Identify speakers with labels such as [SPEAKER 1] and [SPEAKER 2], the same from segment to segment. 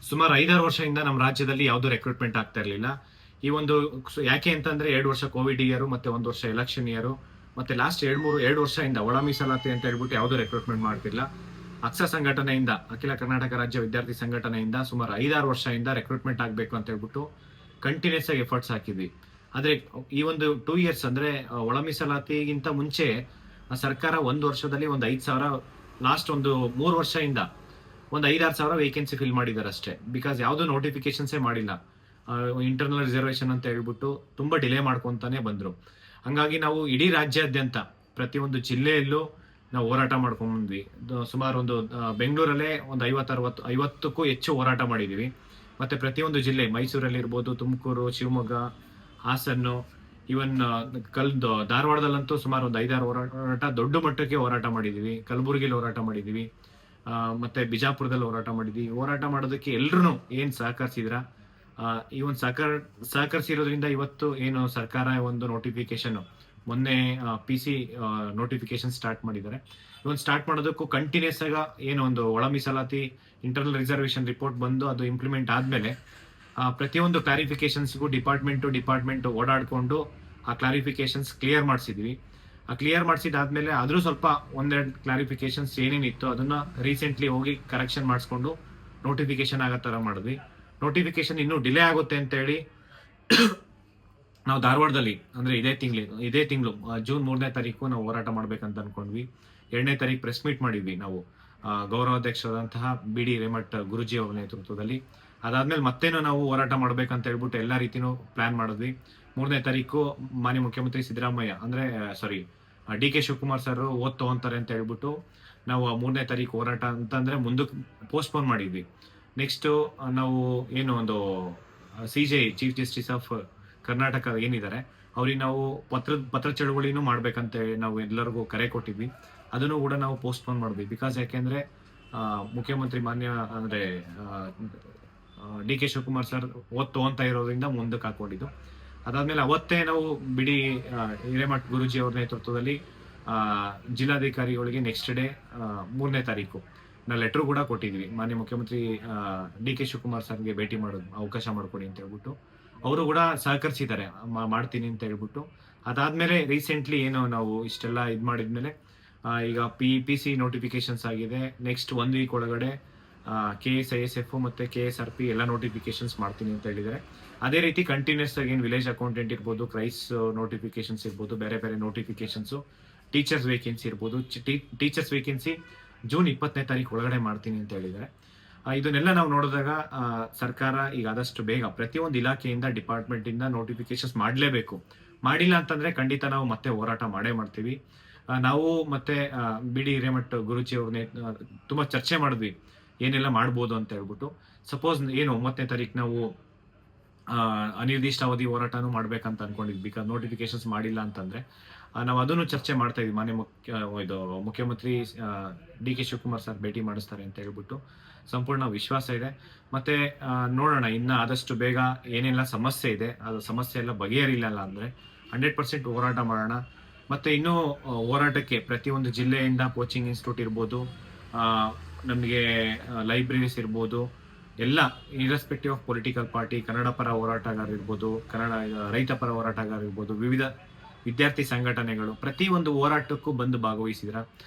[SPEAKER 1] ಸುಮಾರು 5-6 ವರ್ಷದಿಂದ ನಮ್ಮ ರಾಜ್ಯದಲ್ಲಿ ಯಾವುದೂ ರೆಕ್ರೂಟ್ಮೆಂಟ್ ಆಗ್ತಾ ಇರಲಿಲ್ಲ. ಈ ಒಂದು ಯಾಕೆ ಅಂತಂದ್ರೆ 2 ವರ್ಷ ಕೋವಿಡ್ ಇಯರು ಮತ್ತೆ 1 ವರ್ಷ ಎಲೆಕ್ಷನ್ ಇಯರು ಮತ್ತೆ ಲಾಸ್ಟ್ 2 ವರ್ಷದಿಂದ ಒಳ ಮೀಸಲಾತಿ ಅಂತ ಹೇಳ್ಬಿಟ್ಟು ಯಾವುದೂ ರೆಕ್ರೂಟ್ಮೆಂಟ್ ಮಾಡ್ತಿಲ್ಲ. ಅಕ್ಸ ಸಂಘಟನೆಯಿಂದ, ಅಖಿಲ ಕರ್ನಾಟಕ ರಾಜ್ಯ ವಿದ್ಯಾರ್ಥಿ ಸಂಘಟನೆಯಿಂದ ಸುಮಾರು 5-6 ವರ್ಷದಿಂದ ರೆಕ್ರೂಟ್ಮೆಂಟ್ ಆಗಬೇಕು ಅಂತ ಹೇಳ್ಬಿಟ್ಟು ಕಂಟಿನ್ಯೂಸ್ ಆಗಿ ಎಫರ್ಟ್ಸ್ ಹಾಕಿದ್ವಿ. ಆದ್ರೆ ಈ ಒಂದು 2 ಇಯರ್ಸ್ ಅಂದ್ರೆ ಒಳ ಮೀಸಲಾತಿಗಿಂತ ಮುಂಚೆ ಸರ್ಕಾರ 1 ವರ್ಷದಲ್ಲಿ ಒಂದು 5,000, ಲಾಸ್ಟ್ ಒಂದು 3 ವರ್ಷದಿಂದ ಒಂದು 5-6 ಸಾವಿರ ವೇಕೆನ್ಸಿ ಫಿಲ್ ಮಾಡಿದ್ದಾರೆ ಅಷ್ಟೇ. ಬಿಕಾಸ್ ಯಾವುದು ನೋಟಿಫಿಕೇಶನ್ಸೇ ಮಾಡಿಲ್ಲ. ಇಂಟರ್ನಲ್ ರಿಸರ್ವೇಶನ್ ಅಂತ ಹೇಳ್ಬಿಟ್ಟು ತುಂಬಾ ಡಿಲೇ ಮಾಡ್ಕೊಂತಾನೆ ಬಂದ್ರು. ಹಂಗಾಗಿ ನಾವು ಇಡೀ ರಾಜ್ಯಾದ್ಯಂತ ಪ್ರತಿಯೊಂದು ಜಿಲ್ಲೆಯಲ್ಲೂ ನಾವು ಹೋರಾಟ ಮಾಡ್ಕೊಂಡ್ ಬಂದ್ವಿ. ಸುಮಾರು ಒಂದು ಬೆಂಗಳೂರಲ್ಲೇ ಒಂದು 50-60-50ಕ್ಕೂ ಹೆಚ್ಚು ಹೋರಾಟ ಮಾಡಿದೀವಿ. ಮತ್ತೆ ಪ್ರತಿಯೊಂದು ಜಿಲ್ಲೆ, ಮೈಸೂರಲ್ಲಿ ಇರ್ಬೋದು, ತುಮಕೂರು, ಶಿವಮೊಗ್ಗ, ಹಾಸನ್ನು, ಇವನ್ ಧಾರವಾಡದಲ್ಲಂತೂ ಸುಮಾರು ಒಂದು 5-6 ಹೋರಾಟ ದೊಡ್ಡ ಮಟ್ಟಕ್ಕೆ ಹೋರಾಟ ಮಾಡಿದೀವಿ. ಕಲಬುರಗಿಲಿ ಹೋರಾಟ ಮಾಡಿದೀವಿ, ಮತ್ತೆ ಬಿಜಾಪುರದಲ್ಲಿ ಹೋರಾಟ ಮಾಡಿದ್ವಿ. ಹೋರಾಟ ಮಾಡೋದಕ್ಕೆ ಎಲ್ರು ಏನ್ ಸಹಕರಿಸಿದ್ರ, ಈ ಒಂದು ಸಹಕರಿಸಿರೋದ್ರಿಂದ ಇವತ್ತು ಏನು ಸರ್ಕಾರ ಒಂದು ನೋಟಿಫಿಕೇಶನ್ ಮೊನ್ನೆ PC ನೋಟಿಫಿಕೇಶನ್ ಸ್ಟಾರ್ಟ್ ಮಾಡಿದ್ದಾರೆ. ಇವನ್ ಸ್ಟಾರ್ಟ್ ಮಾಡೋದಕ್ಕೂ ಕಂಟಿನ್ಯೂಸ್ ಆಗ ಏನು ಒಂದು ಒಳ ಮೀಸಲಾತಿ ಇಂಟರ್ನಲ್ ರಿಸರ್ವೇಶನ್ ರಿಪೋರ್ಟ್ ಬಂದು ಅದು ಇಂಪ್ಲಿಮೆಂಟ್ ಆದ್ಮೇಲೆ ಪ್ರತಿಯೊಂದು ಕ್ಲಾರಿಫಿಕೇಶನ್ಸ್ಗೂ ಡಿಪಾರ್ಟ್ಮೆಂಟ್ ಓಡಾಡ್ಕೊಂಡು ಆ ಕ್ಲಾರಿಫಿಕೇಶನ್ಸ್ ಕ್ಲಿಯರ್ ಮಾಡಿಸಿದ್ವಿ. ಆ ಕ್ಲಿಯರ್ ಮಾಡಿಸಿದಾದ್ಮೇಲೆ ಆದ್ರೂ ಸ್ವಲ್ಪ ಒಂದೆರಡು ಕ್ಲಾರಿಫಿಕೇಶನ್ಸ್ ಏನೇನಿತ್ತು ಅದನ್ನ ರೀಸೆಂಟ್ಲಿ ಹೋಗಿ ಕರೆಕ್ಷನ್ ಮಾಡಿಸ್ಕೊಂಡು ನೋಟಿಫಿಕೇಶನ್ ಆಗೋ ತರ ಮಾಡಿದ್ವಿ. ನೋಟಿಫಿಕೇಶನ್ ಇನ್ನೂ ಡಿಲೇ ಆಗುತ್ತೆ ಅಂತ ಹೇಳಿ ನಾವು ಧಾರವಾಡದಲ್ಲಿ ಅಂದ್ರೆ ಇದೇ ತಿಂಗಳು ಜೂನ್ 3ನೇ ತಾರೀಕು ನಾವು ಹೋರಾಟ ಮಾಡ್ಬೇಕಂತ ಅನ್ಕೊಂಡ್ವಿ. 2ನೇ ತಾರೀಕು ಪ್ರೆಸ್ ಮೀಟ್ ಮಾಡಿದ್ವಿ ನಾವು, ಗೌರವಾಧ್ಯಕ್ಷರಾದಂತಹ BD ಹಿರೇಮಠ್ ಗುರುಜಿ ಅವರ ನೇತೃತ್ವದಲ್ಲಿ. ಅದಾದ್ಮೇಲೆ ಮತ್ತೇನೋ ನಾವು ಹೋರಾಟ ಮಾಡ್ಬೇಕಂತ ಹೇಳ್ಬಿಟ್ಟು ಎಲ್ಲಾ ರೀತಿನೂ ಪ್ಲಾನ್ ಮಾಡಿದ್ವಿ. 3ನೇ ತಾರೀಕು ಮಾನ್ಯ ಮುಖ್ಯಮಂತ್ರಿ ಸಿದ್ದರಾಮಯ್ಯ ಅಂದ್ರೆ DK ಶಿವಕುಮಾರ್ ಸರ್ ಓದ್ ತಗೊಂತಾರೆ ಅಂತ ಹೇಳ್ಬಿಟ್ಟು ನಾವು 3ನೇ ತಾರೀಕು ಹೋರಾಟ ಅಂತಂದ್ರೆ ಮುಂದಕ್ಕೆ ಪೋಸ್ಟ್ಪೋನ್ ಮಾಡಿದ್ವಿ. ನೆಕ್ಸ್ಟ್ ನಾವು ಏನು ಒಂದು CJI chief justice of Karnataka ಏನಿದ್ದಾರೆ ಅವ್ರಿಗೆ ನಾವು ಪತ್ರ ಚಳವಳಿನೂ ಮಾಡ್ಬೇಕಂತ ನಾವು ಎಲ್ಲರಿಗೂ ಕರೆ ಕೊಟ್ಟಿದ್ವಿ. ಅದನ್ನು ಕೂಡ ನಾವು ಪೋಸ್ಟ್ಪೋನ್ ಮಾಡಿದ್ವಿ. ಬಿಕಾಸ್ ಯಾಕೆಂದ್ರೆ ಮುಖ್ಯಮಂತ್ರಿ ಮಾನ್ಯ ಅಂದ್ರೆ DK ಶಿವಕುಮಾರ್ ಸರ್ ಓದ್ ತಗೊಂತ ಇರೋದ್ರಿಂದ ಮುಂದಕ್ಕೆ ಹಾಕೊಂಡಿದ್ದು. ಅದಾದ್ಮೇಲೆ ಅವತ್ತೇ ನಾವು BD ಹಿರೇಮಠ್ ಗುರುಜಿ ಅವ್ರ ನೇತೃತ್ವದಲ್ಲಿ ಜಿಲ್ಲಾಧಿಕಾರಿಗಳಿಗೆ ನೆಕ್ಸ್ಟ್ ಡೇ 3ನೇ ತಾರೀಕು ನಾವು ಲೆಟರ್ ಕೂಡ ಕೊಟ್ಟಿದ್ವಿ. ಮಾನ್ಯ ಮುಖ್ಯಮಂತ್ರಿ DK ಶಿವಕುಮಾರ್ ಸರ್ಗೆ ಭೇಟಿ ಮಾಡೋದು ಅವಕಾಶ ಮಾಡ್ಕೊಡಿ ಅಂತ ಹೇಳ್ಬಿಟ್ಟು ಅವರು ಕೂಡ ಸಹಕರಿಸಿದ್ದಾರೆ, ಮಾಡ್ತೀನಿ ಅಂತ ಹೇಳ್ಬಿಟ್ಟು. ಅದಾದ್ಮೇಲೆ ರೀಸೆಂಟ್ಲಿ ಏನು ನಾವು ಇಷ್ಟೆಲ್ಲ ಇದ್ ಮಾಡಿದ್ಮೇಲೆ ಈಗ PC ನೋಟಿಫಿಕೇಶನ್ಸ್ ಆಗಿದೆ. ನೆಕ್ಸ್ಟ್ 1 ವೀಕ್ ಒಳಗಡೆ KS ISF ಮತ್ತೆ KSRP ಎಲ್ಲ ನೋಟಿಫಿಕೇಶನ್ಸ್ ಮಾಡ್ತೀನಿ ಅಂತ ಹೇಳಿದ್ದಾರೆ. ಅದೇ ರೀತಿ ಕಂಟಿನ್ಯೂಸ್ ಆಗಿ ವಿಲೇಜ್ ಅಕೌಂಟೆಂಟ್ ಇರ್ಬೋದು, ಕ್ರೈಸ್ ನೋಟಿಫಿಕೇಶನ್ಸ್ ಇರ್ಬೋದು, ಬೇರೆ ಬೇರೆ ನೋಟಿಫಿಕೇಶನ್ಸ್, ಟೀಚರ್ಸ್ ವೇಕೆನ್ಸಿ ಇರ್ಬೋದು. ಟೀಚರ್ಸ್ ವೇಕೆನ್ಸಿ ಜೂನ್ 20ನೇ ತಾರೀಕು ಒಳಗಡೆ ಮಾಡ್ತೀನಿ ಅಂತ ಹೇಳಿದ್ದಾರೆ. ಇದನ್ನೆಲ್ಲ ನಾವು ನೋಡಿದಾಗ ಸರ್ಕಾರ ಈಗ ಆದಷ್ಟು ಬೇಗ ಪ್ರತಿಯೊಂದು ಇಲಾಖೆಯಿಂದ, ಡಿಪಾರ್ಟ್ಮೆಂಟ್ ಇಂದ ನೋಟಿಫಿಕೇಶನ್ಸ್ ಮಾಡಲೇಬೇಕು. ಮಾಡಿಲ್ಲ ಅಂತಂದ್ರೆ ಖಂಡಿತ ನಾವು ಮತ್ತೆ ಹೋರಾಟ ಮಾಡ್ತೀವಿ. ನಾವು ಮತ್ತೆ BD ಹಿರೇಮಠ್ ಗುರುಜಿ ಅವ್ರನ್ನೇ ತುಂಬಾ ಚರ್ಚೆ ಮಾಡಿದ್ವಿ ಏನೆಲ್ಲ ಮಾಡ್ಬೋದು ಅಂತ ಹೇಳ್ಬಿಟ್ಟು. ಸಪೋಸ್ ಏನು 9ನೇ ತಾರೀಕು ನಾವು ಅನಿರ್ದಿಷ್ಟಾವಧಿ ಹೋರಾಟನೂ ಮಾಡ್ಬೇಕಂತ ಅನ್ಕೊಂಡಿದ್ವಿ. ಬಿಕಾಸ್ ನೋಟಿಫಿಕೇಶನ್ಸ್ ಮಾಡಿಲ್ಲ ಅಂತಂದ್ರೆ ನಾವು ಅದನ್ನು ಚರ್ಚೆ ಮಾಡ್ತಾ ಇದ್ವಿ. ಮಾನ್ಯ ಮುಖ್ಯಮಂತ್ರಿ DK ಶಿವಕುಮಾರ್ ಸರ್ ಭೇಟಿ ಮಾಡಿಸ್ತಾರೆ ಅಂತ ಹೇಳ್ಬಿಟ್ಟು ಸಂಪೂರ್ಣ ವಿಶ್ವಾಸ ಇದೆ. ಮತ್ತೆ ನೋಡೋಣ ಇನ್ನ ಆದಷ್ಟು ಬೇಗ ಏನೆಲ್ಲ ಸಮಸ್ಯೆ ಇದೆ ಅದು ಸಮಸ್ಯೆ ಎಲ್ಲ ಬಗೆಹರಿಲ್ಲ ಅಂದ್ರೆ 100% ಹೋರಾಟ ಮಾಡೋಣ. ಮತ್ತೆ ಇನ್ನೂ ಹೋರಾಟಕ್ಕೆ ಪ್ರತಿಯೊಂದು ಜಿಲ್ಲೆಯಿಂದ ಕೋಚಿಂಗ್ ಇನ್ಸ್ಟಿಟ್ಯೂಟ್ ಇರ್ಬೋದು, ನಮಗೆ ಲೈಬ್ರರೀಸ್ ಇರ್ಬೋದು, ಎಲ್ಲ irrespective of political party, Kannada ಪರ ಹೋರಾಟಗಾರ ಇರ್ಬೋದು, ರೈತ ಪರ ಹೋರಾಟಗಾರ ಇರ್ಬೋದು, ವಿವಿಧ ವಿದ್ಯಾರ್ಥಿ ಸಂಘಟನೆಗಳು ಪ್ರತಿಯೊಂದು ಹೋರಾಟಕ್ಕೂ ಬಂದು ಭಾಗವಹಿಸಿದ್ರ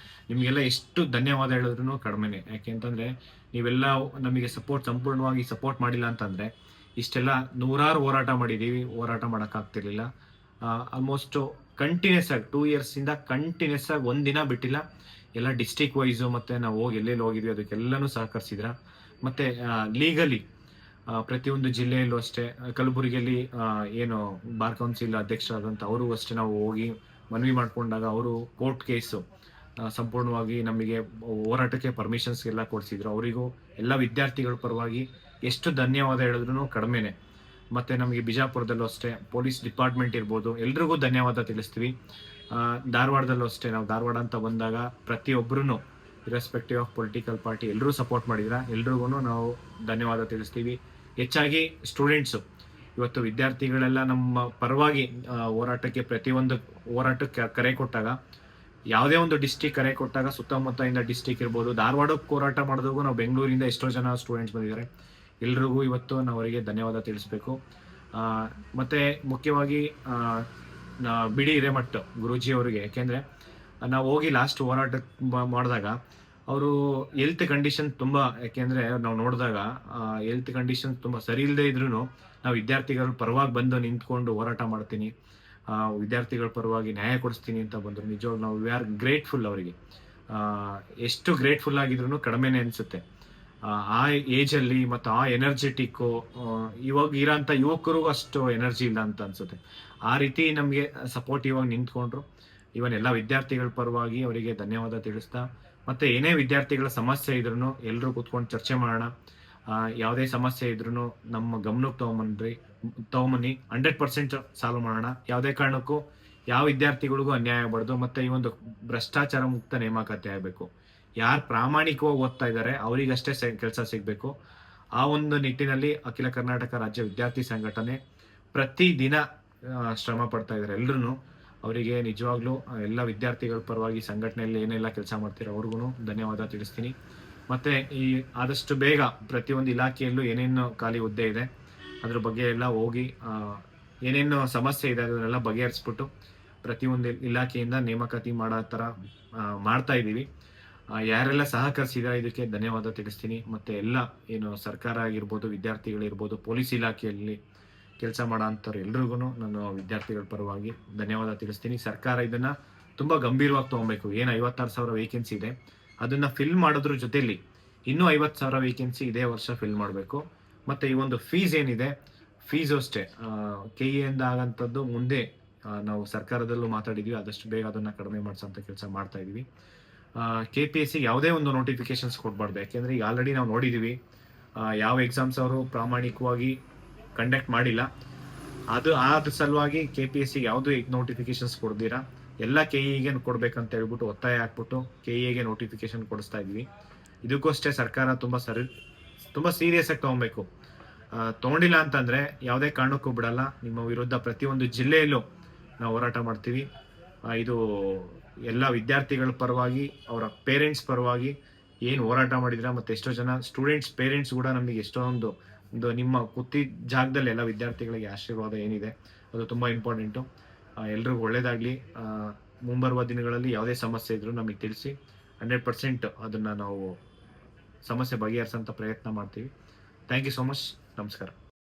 [SPEAKER 1] ನಿಮ್ಗೆಲ್ಲ ಎಷ್ಟು ಧನ್ಯವಾದ ಹೇಳಿದ್ರು ಕಡಿಮೆನೆ. ಯಾಕೆಂತಂದ್ರೆ ನೀವೆಲ್ಲ ನಮಗೆ ಸಂಪೂರ್ಣವಾಗಿ ಸಪೋರ್ಟ್ ಮಾಡಿಲ್ಲ ಅಂತಂದ್ರೆ ಇಷ್ಟೆಲ್ಲ ನೂರಾರು ಹೋರಾಟ ಮಾಡಿದೀವಿ, ಹೋರಾಟ ಮಾಡಕ್ ಆಗ್ತಿರ್ಲಿಲ್ಲ. ಆಲ್ಮೋಸ್ಟ್ ಕಂಟಿನ್ಯೂಸ್ ಆಗಿ 2 ಇಯರ್ಸ್ ಇಂದ ಕಂಟಿನ್ಯೂಸ್ ಆಗಿ ಒಂದಿನ ಬಿಟ್ಟಿಲ್ಲ. ಎಲ್ಲ ಡಿಸ್ಟ್ರಿಕ್ಟ್ ವೈಸು ಮತ್ತೆ ನಾವು ಹೋಗಿ ಎಲ್ಲೆಲ್ಲಿ ಹೋಗಿದ್ವಿ ಅದಕ್ಕೆಲ್ಲಾನು ಸಹಕರಿಸಿದ್ರ. ಮತ್ತೆ ಲೀಗಲಿ ಪ್ರತಿಯೊಂದು ಜಿಲ್ಲೆಯಲ್ಲೂ ಅಷ್ಟೇ, ಕಲಬುರಗಿಯಲ್ಲಿ ಏನು ಬಾರ್ ಕೌನ್ಸಿಲ್ ಅಧ್ಯಕ್ಷರಾದಂತ ಅವರು ಅಷ್ಟೇ ನಾವು ಹೋಗಿ ಮನವಿ ಮಾಡ್ಕೊಂಡಾಗ ಅವರು ಕೋರ್ಟ್ ಕೇಸು ಸಂಪೂರ್ಣವಾಗಿ ನಮಗೆ ಹೋರಾಟಕ್ಕೆ ಪರ್ಮಿಷನ್ಸ್ ಎಲ್ಲ ಕೊಡಿಸಿದ್ರು. ಅವರಿಗೂ ಎಲ್ಲ ವಿದ್ಯಾರ್ಥಿಗಳ ಪರವಾಗಿ ಎಷ್ಟು ಧನ್ಯವಾದ ಹೇಳಿದ್ರು ಕಡಿಮೆನೆ. ಮತ್ತೆ ನಮಗೆ ಬಿಜಾಪುರದಲ್ಲೂ ಅಷ್ಟೇ ಪೊಲೀಸ್ ಡಿಪಾರ್ಟ್ಮೆಂಟ್ ಇರ್ಬೋದು, ಎಲ್ರಿಗೂ ಧನ್ಯವಾದ ತಿಳಿಸ್ತೀವಿ. ಧಾರವಾಡದಲ್ಲೂ ಅಷ್ಟೇ, ನಾವು ಧಾರವಾಡ ಅಂತ ಬಂದಾಗ ಪ್ರತಿಯೊಬ್ಬರೂ ಇರ್ರೆಸ್ಪೆಕ್ಟಿವ್ ಆಫ್ ಪೊಲಿಟಿಕಲ್ ಪಾರ್ಟಿ ಎಲ್ಲರೂ ಸಪೋರ್ಟ್ ಮಾಡಿದ್ರ, ಎಲ್ರಿಗೂ ನಾವು ಧನ್ಯವಾದ ತಿಳಿಸ್ತೀವಿ. ಹೆಚ್ಚಾಗಿ ಸ್ಟೂಡೆಂಟ್ಸು ಇವತ್ತು ವಿದ್ಯಾರ್ಥಿಗಳೆಲ್ಲ ನಮ್ಮ ಪರವಾಗಿ ಹೋರಾಟಕ್ಕೆ ಪ್ರತಿಯೊಂದು ಹೋರಾಟಕ್ಕೆ ಕರೆ ಕೊಟ್ಟಾಗ, ಯಾವುದೇ ಒಂದು ಡಿಸ್ಟಿಕ್ ಕರೆ ಕೊಟ್ಟಾಗ ಸುತ್ತಮುತ್ತ ಡಿಸ್ಟಿಕ್ ಇರ್ಬೋದು, ಧಾರವಾಡಕ್ಕೆ ಹೋರಾಟ ಮಾಡಿದಾಗೂ ನಾವು ಬೆಂಗಳೂರಿಂದ ಎಷ್ಟೋ ಜನ ಸ್ಟೂಡೆಂಟ್ಸ್ ಬಂದಿದ್ದಾರೆ. ಎಲ್ರಿಗೂ ಇವತ್ತು ನಾವು ಅವರಿಗೆ ಧನ್ಯವಾದ ತಿಳಿಸ್ಬೇಕು. ಮತ್ತು ಮುಖ್ಯವಾಗಿ ಬಿಡಿ ಹಿರೇಮಠ್ ಗುರೂಜಿ ಅವರಿಗೆ, ಯಾಕೆಂದರೆ ನಾವು ಹೋಗಿ ಲಾಸ್ಟ್ ಹೋರಾಟ ಮಾಡಿದಾಗ ಅವರು ಹೆಲ್ತ್ ಕಂಡೀಷನ್ ತುಂಬ, ಯಾಕೆಂದರೆ ನಾವು ನೋಡಿದಾಗ ಹೆಲ್ತ್ ಕಂಡೀಷನ್ ತುಂಬ ಸರಿ ಇಲ್ಲದೆ ಇದ್ರೂ ನಾವು ವಿದ್ಯಾರ್ಥಿಗಳ ಪರವಾಗಿ ಬಂದು ನಿಂತ್ಕೊಂಡು ಹೋರಾಟ ಮಾಡ್ತೀನಿ, ವಿದ್ಯಾರ್ಥಿಗಳ ಪರವಾಗಿ ನ್ಯಾಯ ಕೊಡಿಸ್ತೀನಿ ಅಂತ ಬಂದರು. ನಿಜವಾಗ್ಲೂ ನಾವು ವಿ ಆರ್ ಗ್ರೇಟ್ಫುಲ್ ಅವರಿಗೆ. ಎಷ್ಟು ಗ್ರೇಟ್ಫುಲ್ ಆಗಿದ್ರು ಕಡಿಮೆನೇ ಅನಿಸುತ್ತೆ. ಆ ಏಜಲ್ಲಿ ಮತ್ತು ಆ ಎನರ್ಜೆಟಿಕ್ಕು ಇವಾಗ ಇರೋಂಥ ಯುವಕರಿಗೂ ಅಷ್ಟು ಎನರ್ಜಿ ಇಲ್ಲ ಅಂತ ಅನಿಸುತ್ತೆ. ಆ ರೀತಿ ನಮಗೆ ಸಪೋರ್ಟಿವ್ ಆಗಿ ನಿಂತ್ಕೊಂಡ್ರು. ಇವನ್ ಎಲ್ಲ ವಿದ್ಯಾರ್ಥಿಗಳ ಪರವಾಗಿ ಅವರಿಗೆ ಧನ್ಯವಾದ ತಿಳಿಸ್ತಾ, ಮತ್ತು ಏನೇ ವಿದ್ಯಾರ್ಥಿಗಳ ಸಮಸ್ಯೆ ಇದ್ರೂ ಎಲ್ಲರೂ ಕೂತ್ಕೊಂಡು ಚರ್ಚೆ ಮಾಡೋಣ. ಯಾವುದೇ ಸಮಸ್ಯೆ ಇದ್ರೂ ನಮ್ಮ ಗಮನಕ್ಕೆ ತೊಗೊಂಬನ್ನಿ, 100% ಸಾಲ್ವ್ ಮಾಡೋಣ. ಯಾವುದೇ ಕಾರಣಕ್ಕೂ ಯಾವ ವಿದ್ಯಾರ್ಥಿಗಳಿಗೂ ಅನ್ಯಾಯ ಆಗಬಾರ್ದು. ಮತ್ತು ಈ ಒಂದು ಭ್ರಷ್ಟಾಚಾರ ಮುಕ್ತ ನೇಮಕಾತಿ ಆಗಬೇಕು. ಯಾರು ಪ್ರಾಮಾಣಿಕವಾಗಿ ಓದ್ತಾ ಇದ್ದಾರೆ ಅವರಿಗಷ್ಟೇ ಕೆಲಸ ಸಿಗಬೇಕು. ಆ ಒಂದು ನಿಟ್ಟಿನಲ್ಲಿ ಅಖಿಲ ಕರ್ನಾಟಕ ರಾಜ್ಯ ವಿದ್ಯಾರ್ಥಿ ಸಂಘಟನೆ ಪ್ರತಿದಿನ ಶ್ರಮ ಪಡ್ತಾ ಇದ್ದಾರೆ. ಎಲ್ಲರೂ ಅವರಿಗೆ ನಿಜವಾಗ್ಲೂ ಎಲ್ಲ ವಿದ್ಯಾರ್ಥಿಗಳ ಪರವಾಗಿ ಸಂಘಟನೆಯಲ್ಲಿ ಏನೆಲ್ಲ ಕೆಲಸ ಮಾಡ್ತೀರೋ ಅವ್ರಿಗೂ ಧನ್ಯವಾದ ತಿಳಿಸ್ತೀನಿ. ಮತ್ತು ಈ ಆದಷ್ಟು ಬೇಗ ಪ್ರತಿಯೊಂದು ಇಲಾಖೆಯಲ್ಲೂ ಏನೇನು ಖಾಲಿ ಹುದ್ದೆ ಇದೆ ಅದ್ರ ಬಗ್ಗೆ ಎಲ್ಲ ಹೋಗಿ ಏನೇನು ಸಮಸ್ಯೆ ಇದೆ ಅದನ್ನೆಲ್ಲ ಬಗೆಹರಿಸ್ಬಿಟ್ಟು ಪ್ರತಿಯೊಂದು ಇಲಾಖೆಯಿಂದ ನೇಮಕಾತಿ ಮಾಡೋ ಥರ ಮಾಡ್ತಾ ಇದ್ದೀವಿ. ಯಾರೆಲ್ಲ ಸಹಕರಿಸಿದ್ದಾರೆ ಇದಕ್ಕೆ ಧನ್ಯವಾದ ತಿಳಿಸ್ತೀನಿ. ಮತ್ತು ಎಲ್ಲ ಏನು ಸರ್ಕಾರ ಆಗಿರ್ಬೋದು, ವಿದ್ಯಾರ್ಥಿಗಳಿರ್ಬೋದು, ಪೊಲೀಸ್ ಇಲಾಖೆಯಲ್ಲಿ ಕೆಲಸ ಮಾಡೋ ಅಂಥವ್ರು ಎಲ್ರಿಗೂ ನಾನು ವಿದ್ಯಾರ್ಥಿಗಳ ಪರವಾಗಿ ಧನ್ಯವಾದ ತಿಳಿಸ್ತೀನಿ. ಸರ್ಕಾರ ಇದನ್ನು ತುಂಬ ಗಂಭೀರವಾಗಿ ತೊಗೊಬೇಕು. ಏನು 56,000 ವೇಕೆನ್ಸಿ ಇದೆ ಅದನ್ನು ಫಿಲ್ ಮಾಡೋದ್ರ ಜೊತೆಯಲ್ಲಿ ಇನ್ನೂ 50,000 ವೇಕೆನ್ಸಿ ಇದೇ ವರ್ಷ ಫಿಲ್ ಮಾಡಬೇಕು. ಮತ್ತು ಈ ಒಂದು ಫೀಸ್ ಏನಿದೆ, ಫೀಸು ಅಷ್ಟೇ KE ಆಗೋಂಥದ್ದು ಮುಂದೆ ನಾವು ಸರ್ಕಾರದಲ್ಲೂ ಮಾತಾಡಿದ್ವಿ, ಆದಷ್ಟು ಬೇಗ ಅದನ್ನು ಕಡಿಮೆ ಮಾಡಿಸೋಂಥ ಕೆಲಸ ಮಾಡ್ತಾ ಇದ್ದೀವಿ. KPSC ಯಾವುದೇ ಒಂದು ನೋಟಿಫಿಕೇಶನ್ಸ್ ಕೊಡಬಾರ್ದು. ಯಾಕೆಂದರೆ ಈಗ ಆಲ್ರೆಡಿ ನಾವು ನೋಡಿದ್ದೀವಿ ಯಾವ ಎಕ್ಸಾಮ್ಸ್ ಅವರು ಪ್ರಾಮಾಣಿಕವಾಗಿ ಕಂಡಕ್ಟ್ ಮಾಡಿಲ್ಲ. ಅದ್ರ ಸಲುವಾಗಿ KPSC ಯಾವುದೇ ನೋಟಿಫಿಕೇಶನ್ಸ್ ಕೊಡ್ದಿರಾ ಎಲ್ಲ KEಗೆ ಕೊಡ್ಬೇಕಂತ ಹೇಳ್ಬಿಟ್ಟು ಒತ್ತಾಯ ಹಾಕ್ಬಿಟ್ಟು KEಗೆ ನೋಟಿಫಿಕೇಶನ್ ಕೊಡಿಸ್ತಾ ಇದ್ವಿ. ಇದಕ್ಕೂ ಅಷ್ಟೇ ಸರ್ಕಾರ ತುಂಬ ಸೀರಿಯಸ್ ಆಗಿ ತೊಗೊಬೇಕು. ತೊಗೊಂಡಿಲ್ಲ ಅಂತಂದರೆ ಯಾವುದೇ ಕಾರಣಕ್ಕೂ ಬಿಡಲ್ಲ. ನಿಮ್ಮ ವಿರುದ್ಧ ಪ್ರತಿಯೊಂದು ಜಿಲ್ಲೆಯಲ್ಲೂ ನಾವು ಹೋರಾಟ ಮಾಡ್ತೀವಿ. ಇದು ಎಲ್ಲ ವಿದ್ಯಾರ್ಥಿಗಳ ಪರವಾಗಿ, ಅವರ ಪೇರೆಂಟ್ಸ್ ಪರವಾಗಿ ಏನು ಹೋರಾಟ ಮಾಡಿದ್ರ, ಮತ್ತು ಎಷ್ಟೋ ಜನ ಸ್ಟೂಡೆಂಟ್ಸ್ ಪೇರೆಂಟ್ಸ್ ಕೂಡ ನಮಗೆ ಎಷ್ಟೊಂದು ನಿಮ್ಮ ಕೂತಿದ್ದ ಜಾಗದಲ್ಲಿ ಎಲ್ಲ ವಿದ್ಯಾರ್ಥಿಗಳಿಗೆ ಆಶೀರ್ವಾದ ಏನಿದೆ ಅದು ತುಂಬ ಇಂಪಾರ್ಟೆಂಟು. ಎಲ್ರಿಗೂ ಒಳ್ಳೇದಾಗಲಿ. ಮುಂಬರುವ ದಿನಗಳಲ್ಲಿ ಯಾವುದೇ ಸಮಸ್ಯೆ ಇದ್ರೂ ನಮಗೆ ತಿಳಿಸಿ, 100% ಅದನ್ನು ನಾವು ಸಮಸ್ಯೆ ಬಗೆಹರಿಸೋಂಥ ಪ್ರಯತ್ನ ಮಾಡ್ತೀವಿ. Thank you so much. ನಮಸ್ಕಾರ.